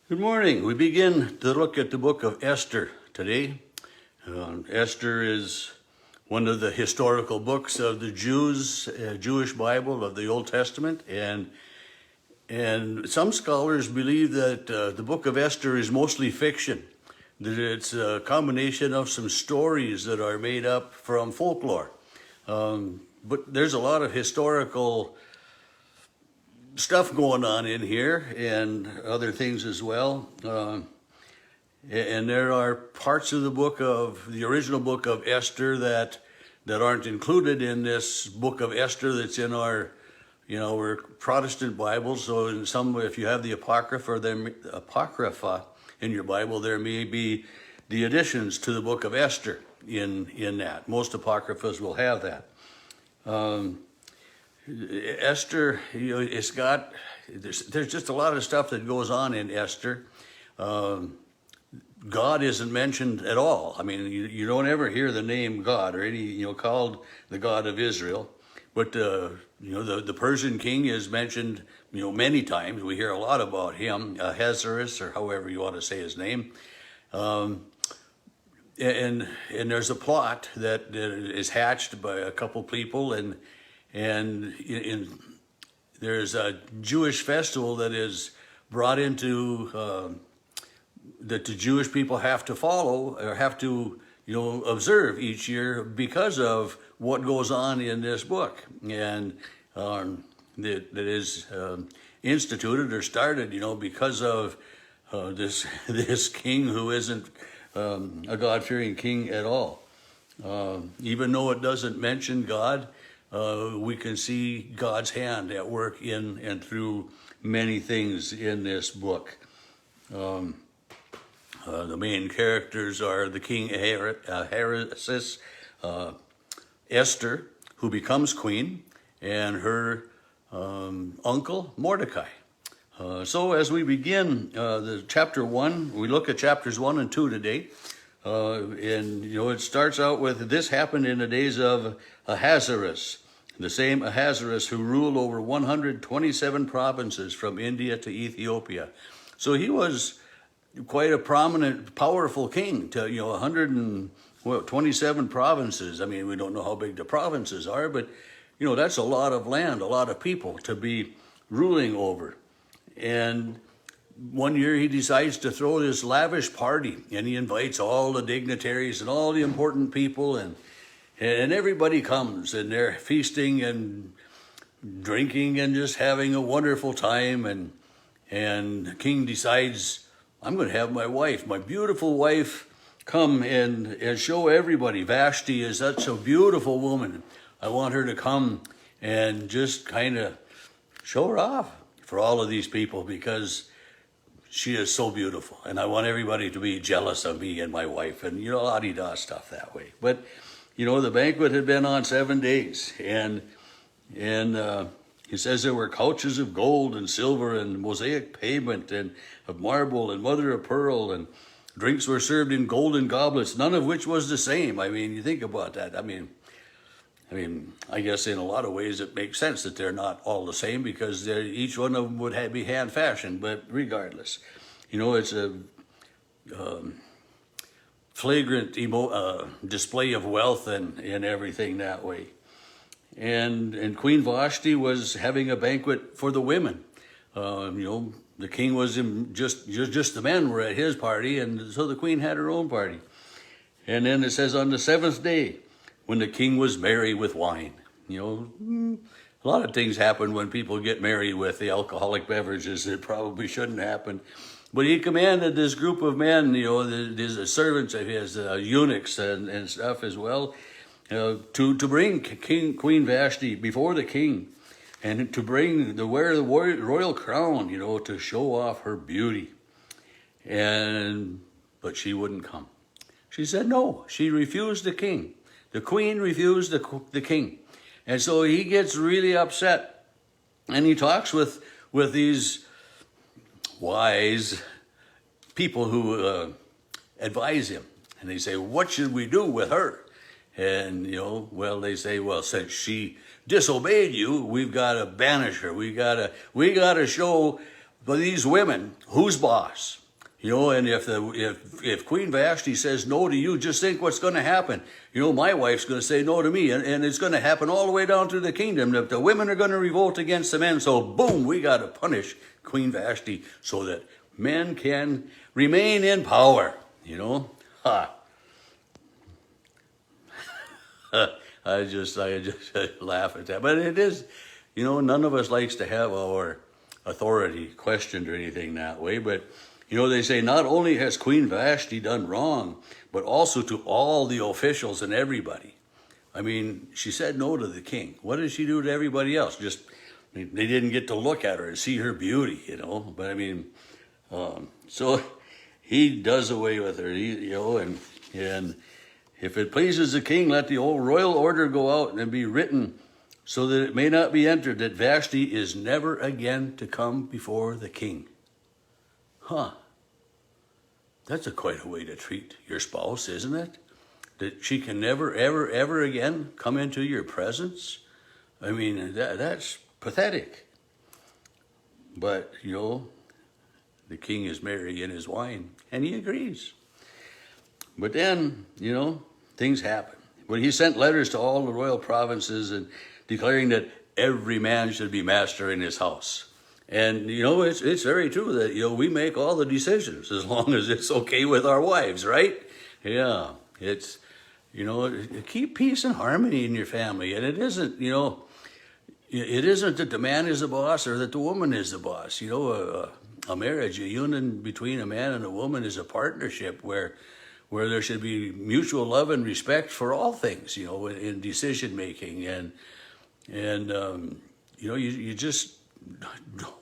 Good morning. We begin to look at the book of Esther today. Esther is one of the historical books of the Jewish Bible of the Old Testament, and some scholars believe that the book of Esther is mostly fiction, that it's a combination of some stories that are made up from folklore. But there's a lot of historical stuff going on in here and other things as well. And there are parts of the original book of Esther that aren't included in this book of Esther that's in our Protestant Bibles. So in some, if you have the Apocrypha in your Bible, there may be the additions to the book of Esther in that. Most Apocryphas will have that. Esther, it's got, there's just a lot of stuff that goes on in Esther. God isn't mentioned at all. I mean, you don't ever hear the name God or any, called the God of Israel. But, the Persian king is mentioned, many times. We hear a lot about him, Ahasuerus, or however you want to say his name. And there's a plot that is hatched by a couple people, and there's a Jewish festival that is brought into that the Jewish people have to follow or have to observe each year because of what goes on in this book, and that is instituted or started because of this king who isn't a God-fearing king at all. Even though it doesn't mention God, we can see God's hand at work in and through many things in this book. The main characters are the king Ahasuerus, Esther, who becomes queen, and her uncle Mordecai. So as we begin the chapter 1, we look at chapters 1 and 2 today. And it starts out with, this happened in the days of Ahasuerus, the same Ahasuerus who ruled over 127 provinces from India to Ethiopia. So he was quite a prominent, powerful king to 127 provinces. I mean, we don't know how big the provinces are, but that's a lot of land, a lot of people to be ruling over. And one year he decides to throw this lavish party, and he invites all the dignitaries and all the important people, and everybody comes, and they're feasting and drinking and just having a wonderful time. And the king decides, I'm going to have my wife, my beautiful wife, come and show everybody. Vashti is such a beautiful woman. I want her to come and just kind of show her off for all of these people because she is so beautiful. And I want everybody to be jealous of me and my wife, and la-di-da stuff that way. But the banquet had been on 7 days, and he says there were couches of gold and silver and mosaic pavement and of marble and mother of pearl, and drinks were served in golden goblets, none of which was the same. I mean, you think about that. I mean, I guess in a lot of ways it makes sense that they're not all the same because each one of them would be hand fashioned. But regardless, it's a flagrant display of wealth and everything that way. And Queen Vashti was having a banquet for the women. The king was just the men were at his party, and so the queen had her own party. And then it says on the 7th day, when the king was merry with wine. A lot of things happen when people get merry with the alcoholic beverages that probably shouldn't happen. But he commanded this group of men, the servants of his, eunuchs and stuff as well, to bring Queen Vashti before the king, and to wear the royal crown, to show off her beauty. But she wouldn't come. She said no. She refused the king. The queen refused the king. And so he gets really upset, and he talks with these wise people who advise him. And they say, what should we do with her? And, they say, well, since she disobeyed you, we've got to banish her. We got to show But these women, who's boss? You know, and if Queen Vashti says no to you, just think what's going to happen. You know, my wife's going to say no to me, and it's going to happen all the way down through the kingdom. The women are going to revolt against the men, so boom, we got to punish Queen Vashti so that men can remain in power. You know, ha. I just laugh at that, but it is, you know, none of us likes to have our authority questioned or anything that way, but you know, they say not only has Queen Vashti done wrong, but also to all the officials and everybody. I mean, she said no to the king. What did she do to everybody else? Just, I mean, they didn't get to look at her and see her beauty, you know. But I mean, so he does away with her, you know, and if it pleases the king, let the old royal order go out and be written so that it may not be entered that Vashti is never again to come before the king. Huh. That's quite a way to treat your spouse, isn't it? That she can never, ever, ever again come into your presence? I mean, that's pathetic. But, you know, the king is merry in his wine, and he agrees. But then, you know, things happen. When he sent letters to all the royal provinces and declaring that every man should be master in his house. And, you know, it's very true that, you know, we make all the decisions as long as it's okay with our wives, right? Yeah, it's, you know, keep peace and harmony in your family. And it isn't, you know, it isn't that the man is the boss or that the woman is the boss. You know, a marriage, a union between a man and a woman is a partnership where there should be mutual love and respect for all things, you know, in decision making. And you know, you just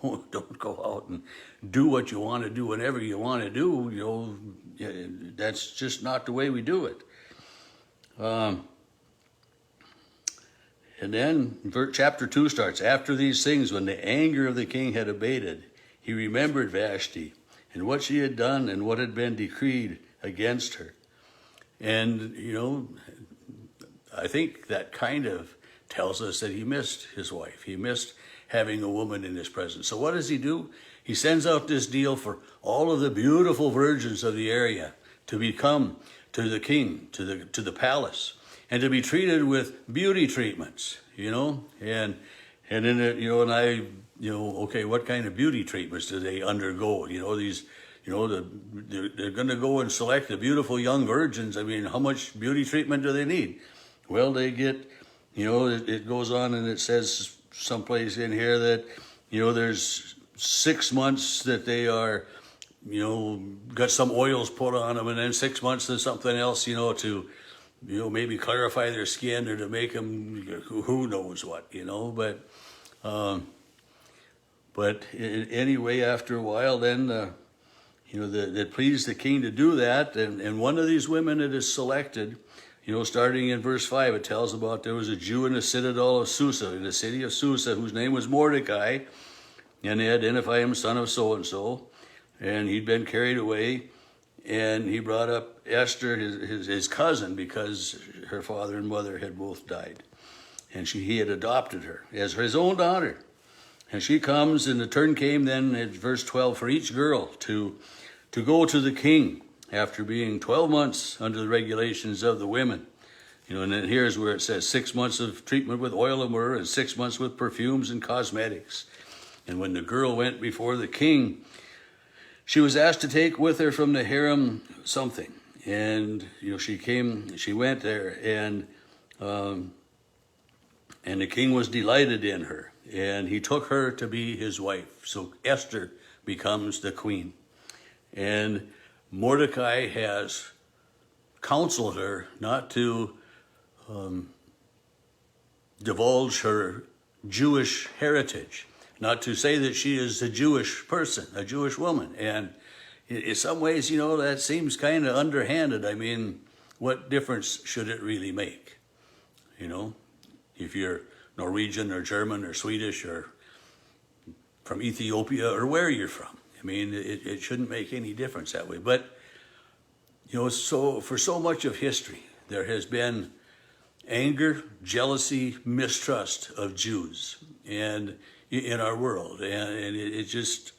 don't go out and do what you want to do whenever you want to do. You know, that's just not the way we do it. And then chapter 2 starts. After these things, when the anger of the king had abated, he remembered Vashti and what she had done and what had been decreed against her. And, you know, I think that kind of tells us that he missed his wife. He missed having a woman in his presence. So what does he do? He sends out this deal for all of the beautiful virgins of the area to come to the king, to the palace, and to be treated with beauty treatments, you know, and then you know, and I, you know, okay, what kind of beauty treatments do they undergo? You know, these, you know, they're going to go and select the beautiful young virgins. I mean, how much beauty treatment do they need? Well, they get, you know, it goes on and it says someplace in here that, you know, there's 6 months that they are, you know, got some oils put on them, and then 6 months to something else, you know, to, you know, maybe clarify their skin or to make them, who knows what, you know, but anyway, after a while, then, you know, that pleased the king to do that, and one of these women that is selected, you know, starting in verse 5, it tells about there was a Jew in the citadel of Susa, in the city of Susa, whose name was Mordecai, and they identify him son of so-and-so, and he'd been carried away, and he brought up Esther, his cousin, because her father and mother had both died. And he had adopted her as his own daughter. And she comes, and the turn came then at verse 12 for each girl to go to the king after being 12 months under the regulations of the women. You know, and then here's where it says 6 months of treatment with oil of myrrh and 6 months with perfumes and cosmetics. And when the girl went before the king, she was asked to take with her from the harem something. And, you know, she went there, and the king was delighted in her, and he took her to be his wife. So Esther becomes the queen. And Mordecai has counseled her not to divulge her Jewish heritage, not to say that she is a Jewish person, a Jewish woman. And in some ways, you know, that seems kind of underhanded. I mean, what difference should it really make? You know, if you're Norwegian or German or Swedish or from Ethiopia or where you're from. I mean, it shouldn't make any difference that way. But, you know, so for so much of history, there has been anger, jealousy, mistrust of Jews and in our world. And it just,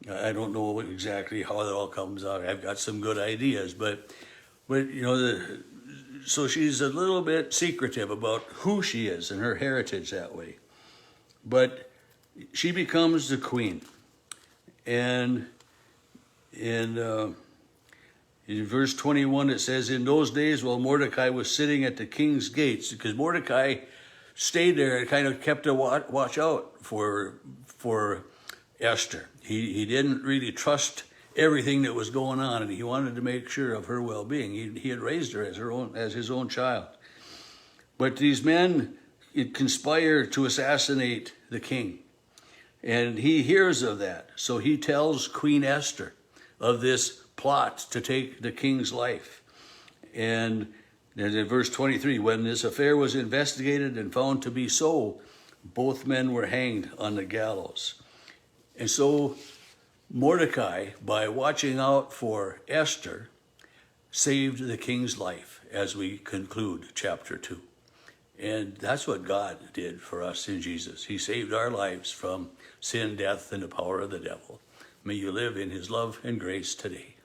I don't know exactly how it all comes out. I've got some good ideas, but so she's a little bit secretive about who she is and her heritage that way. But she becomes the queen, and in verse 21 it says, "In those days, while Mordecai was sitting at the king's gates," because Mordecai stayed there and kind of kept a watch out for Esther. He didn't really trust everything that was going on, and he wanted to make sure of her well-being. He had raised her as his own child. But these men conspire to assassinate the king, and he hears of that. So he tells Queen Esther of this plot to take the king's life. And in verse 23, when this affair was investigated and found to be so, both men were hanged on the gallows. And so Mordecai, by watching out for Esther, saved the king's life as we conclude chapter 2. And that's what God did for us in Jesus. He saved our lives from sin, death, and the power of the devil. May you live in his love and grace today.